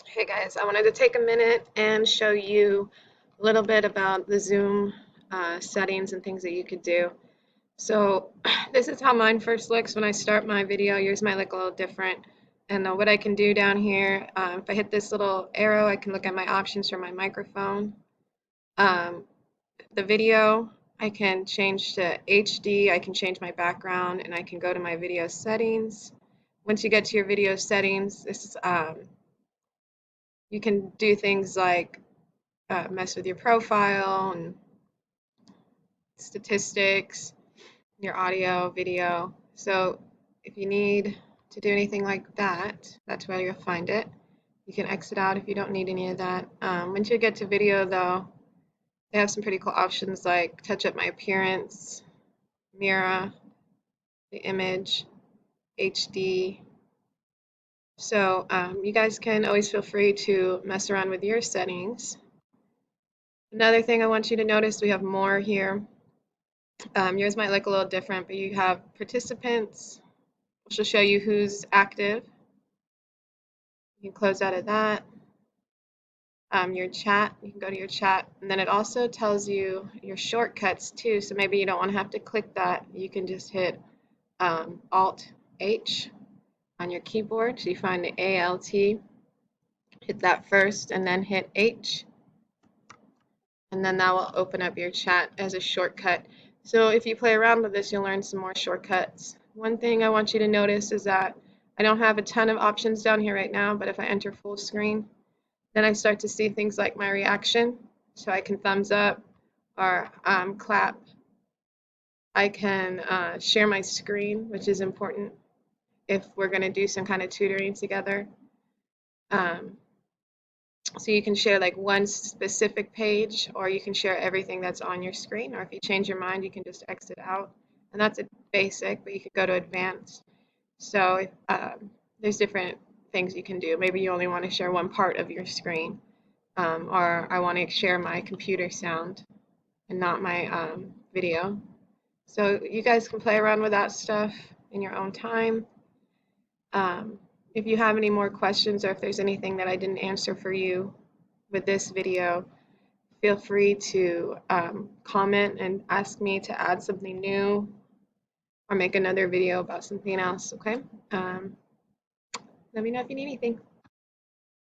Hey guys, I wanted to take a minute and show you a little bit about the Zoom settings and things that you could do. So this is how mine first looks when I start my video. Yours might look a little different. And what I can do down here, if I hit this little arrow, I can look at my options for my microphone. Um, the video, I can change to HD, I can change my background, and I can go to my video settings. Once you get to your video settings, you can do things like mess with your profile and statistics, your audio, video. So if you need to do anything like that, that's where you'll find it. You can exit out if you don't need any of that. Once you get to video though, they have some pretty cool options like touch up my appearance, mirror, the image, HD. So you guys can always feel free to mess around with your settings. Another thing I want you to notice, we have more here. Yours might look a little different, but you have participants, which will show you who's active. You can close out of that. Your chat, you can go to your chat, and then it also tells you your shortcuts too. So maybe you don't want to have to click that. You can just hit Alt H on your keyboard. So you find the ALT, hit that first, and then hit H, and then that will open up your chat as a shortcut. So if you play around with this, you'll learn some more shortcuts. One thing I want you to notice is that I don't have a ton of options down here right now, but if I enter full screen, then I start to see things like my reaction. So I can thumbs up or clap. I can share my screen, which is important if we're going to do some kind of tutoring together. Um, So you can share like one specific page, or you can share everything that's on your screen, or if you change your mind, you can just exit out. And that's a basic, but you could go to advanced. So there's different things you can do. Maybe you only want to share one part of your screen, or I want to share my computer sound and not my video. So you guys can play around with that stuff in your own time. Um, if you have any more questions, or if there's anything that I didn't answer for you with this video, feel free to comment and ask me to add something new or make another video about something else, okay? Let me know if you need anything.